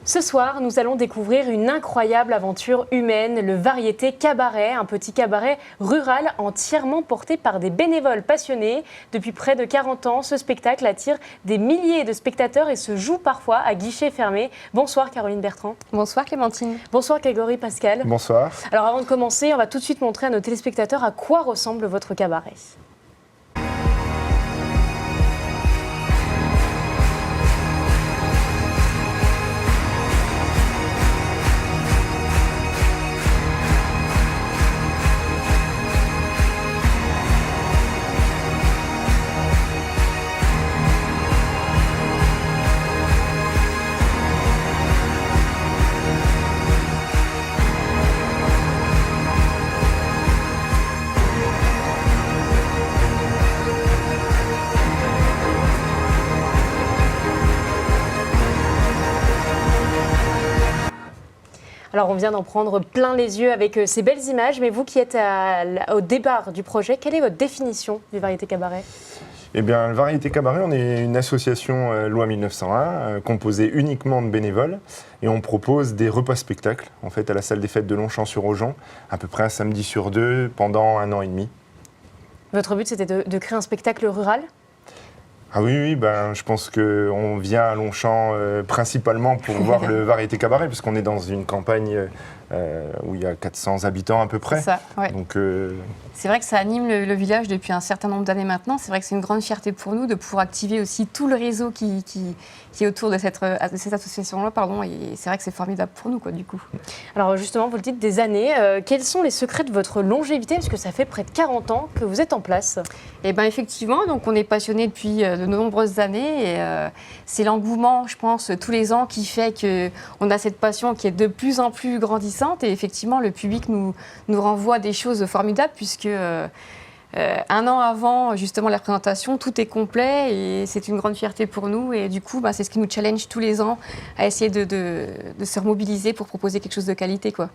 Ce soir, nous allons découvrir une incroyable aventure humaine, le Variété Cabaret, un petit cabaret rural entièrement porté par des bénévoles passionnés. Depuis près de 40 ans, ce spectacle attire des milliers de spectateurs et se joue parfois à guichet fermé. Bonsoir Caroline Bertrand. Bonsoir Clémentine. Bonsoir Grégory Pascal. Bonsoir. Alors avant de commencer, on va tout de suite montrer à nos téléspectateurs à quoi ressemble votre cabaret. Alors on vient d'en prendre plein les yeux avec ces belles images, mais vous qui êtes au départ du projet, quelle est votre définition du Variété Cabaret ? Eh bien, le Variété Cabaret, on est une association loi 1901, composée uniquement de bénévoles, et on propose des repas spectacles, en fait, à la salle des fêtes de Longchamp-sur-Augean, à peu près un samedi sur deux, pendant 1 an et demi. Votre but, c'était de créer un spectacle rural ? Ah oui, je pense qu'on vient à Longchamp principalement pour voir le Variété Cabaret, parce qu'on est dans une campagne où il y a 400 habitants à peu près. C'est ça, ouais. Donc, c'est vrai que ça anime le village depuis un certain nombre d'années maintenant. C'est vrai que c'est une grande fierté pour nous de pouvoir activer aussi tout le réseau qui est autour de cette association-là. Et c'est vrai que c'est formidable pour nous, du coup. Alors justement, vous le dites, des années. Quels sont les secrets de votre longévité ? Parce que ça fait près de 40 ans que vous êtes en place. Eh bien, effectivement, donc on est passionné depuis de nombreuses années. Et c'est l'engouement, je pense, tous les ans qui fait qu'on a cette passion qui est de plus en plus grandissante. Et effectivement, le public nous renvoie des choses formidables puisque 1 an avant justement la présentation, tout est complet et c'est une grande fierté pour nous. Et du coup, c'est ce qui nous challenge tous les ans à essayer de se remobiliser pour proposer quelque chose de qualité, quoi.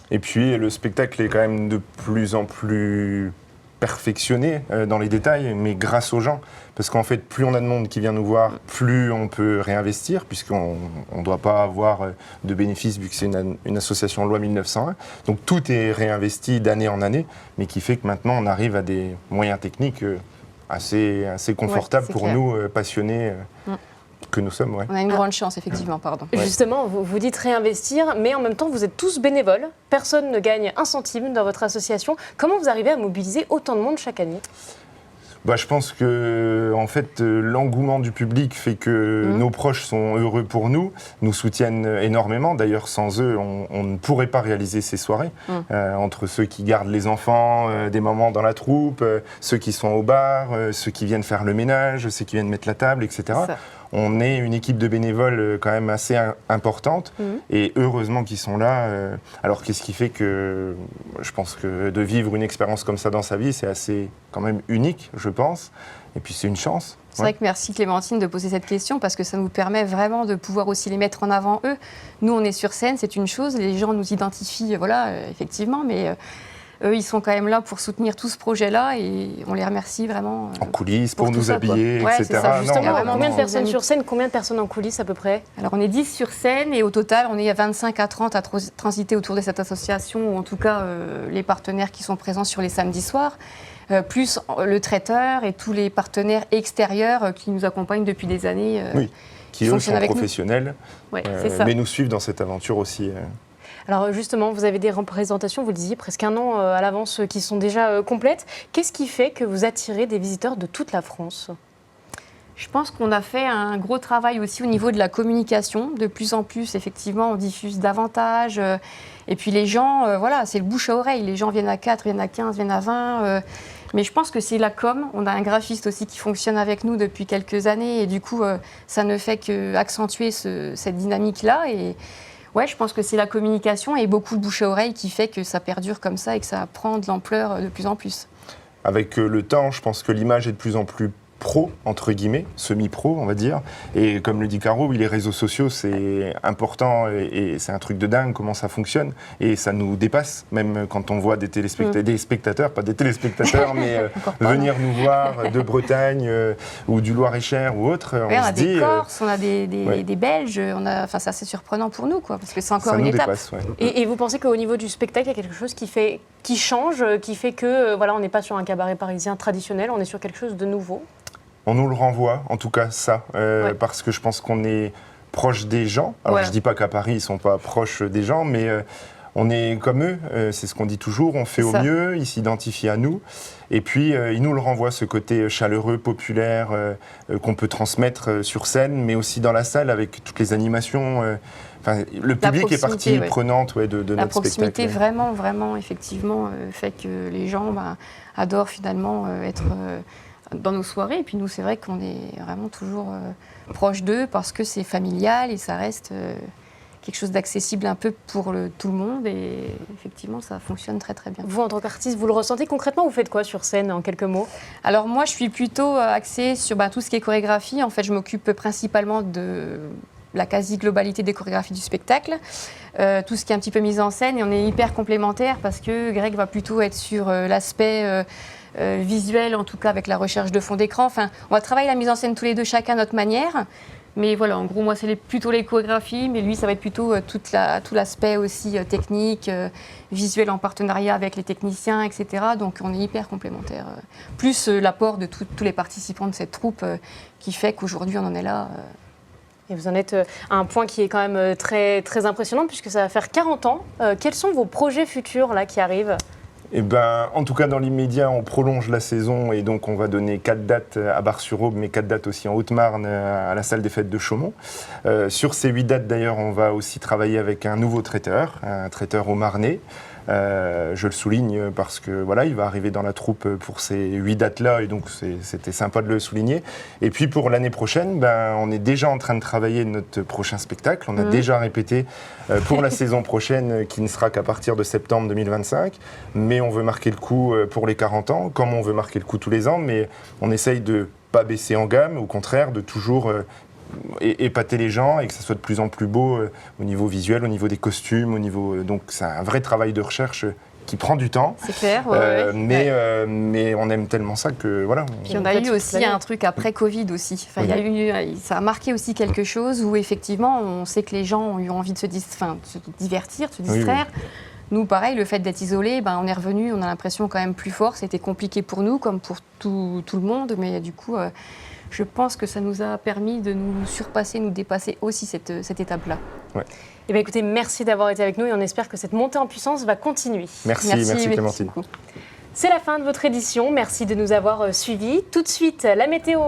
Et puis, le spectacle est quand même de plus en plus perfectionné dans les détails, mais grâce aux gens. Parce qu'en fait, plus on a de monde qui vient nous voir, plus on peut réinvestir, puisqu'on ne doit pas avoir de bénéfices, vu que c'est une association loi 1901. Donc tout est réinvesti d'année en année, mais qui fait que maintenant, on arrive à des moyens techniques assez confortables pour clair. Nous, passionnés que nous sommes. Ouais. On a une grande chance, effectivement, pardon. Ouais. Justement, vous dites réinvestir, mais en même temps, vous êtes tous bénévoles. Personne ne gagne un centime dans votre association. Comment vous arrivez à mobiliser autant de monde chaque année ? Je pense que en fait, l'engouement du public fait que nos proches sont heureux pour nous soutiennent énormément. D'ailleurs, sans eux, on ne pourrait pas réaliser ces soirées. Entre ceux qui gardent les enfants, des mamans dans la troupe, ceux qui sont au bar, ceux qui viennent faire le ménage, ceux qui viennent mettre la table, etc. On est une équipe de bénévoles quand même assez importante et heureusement qu'ils sont là. Alors qu'est-ce qui fait que je pense que de vivre une expérience comme ça dans sa vie, c'est assez quand même unique, je pense. Et puis c'est une chance. C'est vrai que merci Clémentine de poser cette question parce que ça nous permet vraiment de pouvoir aussi les mettre en avant eux. Nous, on est sur scène, c'est une chose, les gens nous identifient, effectivement, mais eux, ils sont quand même là pour soutenir tout ce projet-là et on les remercie vraiment. En coulisses, pour nous ça, habiller, ouais, etc. C'est ça, justement, combien de personnes sur scène, combien de personnes en coulisses à peu près ? Alors on est 10 sur scène et au total, on est à 25 à 30 à transiter autour de cette association, ou en tout cas les partenaires qui sont présents sur les samedis soirs, plus le traiteur et tous les partenaires extérieurs qui nous accompagnent depuis des années. Qui eux sont professionnels, mais nous suivent dans cette aventure aussi. Alors justement, vous avez des représentations, vous le disiez, presque 1 an à l'avance qui sont déjà complètes. Qu'est-ce qui fait que vous attirez des visiteurs de toute la France ? Je pense qu'on a fait un gros travail aussi au niveau de la communication. De plus en plus, effectivement, on diffuse davantage. Et puis les gens, c'est le bouche à oreille. Les gens viennent à 4, viennent à 15, viennent à 20. Mais je pense que c'est la com. On a un graphiste aussi qui fonctionne avec nous depuis quelques années. Et du coup, ça ne fait qu'accentuer cette dynamique-là. Et je pense que c'est la communication et beaucoup de bouche à oreille qui fait que ça perdure comme ça et que ça prend de l'ampleur de plus en plus. Avec le temps, je pense que l'image est de plus en plus pro, entre guillemets, semi-pro, on va dire. Et comme le dit Caro, oui, les réseaux sociaux, c'est important et c'est un truc de dingue comment ça fonctionne. Et ça nous dépasse, même quand on voit des spectateurs, pas des téléspectateurs, mais venir nous voir de Bretagne ou du Loir-et-Cher ou autre. On a des Corses, on a des Belges, c'est assez surprenant pour nous, quoi, parce que c'est encore une étape. Dépasse, ouais. Et vous pensez qu'au niveau du spectacle, il y a quelque chose qui change, qui fait que voilà, on n'est pas sur un cabaret parisien traditionnel, on est sur quelque chose de nouveau? On nous le renvoie, en tout cas ça, parce que je pense qu'on est proche des gens. Alors je ne dis pas qu'à Paris, ils ne sont pas proches des gens, mais on est comme eux, c'est ce qu'on dit toujours, on fait au mieux, ils s'identifient à nous. Et puis, ils nous le renvoient, ce côté chaleureux, populaire, qu'on peut transmettre sur scène, mais aussi dans la salle avec toutes les animations. Le public est partie prenante de notre spectacle. La proximité, vraiment, effectivement, fait que les gens adorent finalement être dans nos soirées. Et puis nous, c'est vrai qu'on est vraiment toujours proche d'eux parce que c'est familial et ça reste quelque chose d'accessible un peu pour tout le monde. Et effectivement, ça fonctionne très, très bien. Vous, en tant qu'artiste, vous le ressentez concrètement? Vous faites quoi sur scène, en quelques mots? Alors moi, je suis plutôt axée sur tout ce qui est chorégraphie. En fait, je m'occupe principalement de la quasi-globalité des chorégraphies du spectacle, tout ce qui est un petit peu mise en scène, et on est hyper complémentaires parce que Greg va plutôt être sur l'aspect visuel, en tout cas avec la recherche de fond d'écran. Enfin, on va travailler la mise en scène tous les deux, chacun à notre manière, mais voilà, en gros, moi, c'est plutôt les chorégraphies, mais lui, ça va être plutôt tout l'aspect aussi technique, visuel en partenariat avec les techniciens, etc. Donc, on est hyper complémentaires. Plus l'apport de tous les participants de cette troupe qui fait qu'aujourd'hui, on en est là. Et vous en êtes à un point qui est quand même très, très impressionnant puisque ça va faire 40 ans. Quels sont vos projets futurs là, qui arrivent? En tout cas, dans l'immédiat, on prolonge la saison et donc on va donner 4 dates à Bar-sur-Aube, mais 4 dates aussi en Haute-Marne, à la salle des fêtes de Chaumont. Sur ces 8 dates, d'ailleurs, on va aussi travailler avec un nouveau traiteur, un traiteur au Marnais. Je le souligne parce que voilà, il va arriver dans la troupe pour ces 8 dates-là et donc c'était sympa de le souligner. Et puis pour l'année prochaine, on est déjà en train de travailler notre prochain spectacle. On a déjà répété pour la saison prochaine qui ne sera qu'à partir de septembre 2025. Mais on veut marquer le coup pour les 40 ans, comme on veut marquer le coup tous les ans. Mais on essaye de pas baisser en gamme, au contraire, de toujours épater les gens et que ça soit de plus en plus beau au niveau visuel, au niveau des costumes, donc c'est un vrai travail de recherche qui prend du temps. C'est clair, mais on aime tellement ça que voilà. Puis on a eu aussi un truc après Covid aussi. Enfin, ça a marqué aussi quelque chose où effectivement on sait que les gens ont eu envie de se divertir, de se distraire. Oui. Nous, pareil, le fait d'être isolés, on est revenu, on a l'impression quand même plus fort. C'était compliqué pour nous comme pour tout le monde, mais du coup, je pense que ça nous a permis de nous surpasser, nous dépasser aussi cette étape-là. Ouais. Eh bien, écoutez, merci d'avoir été avec nous et on espère que cette montée en puissance va continuer. Merci Clémentine. C'est la fin de votre édition. Merci de nous avoir suivis. Tout de suite, la météo.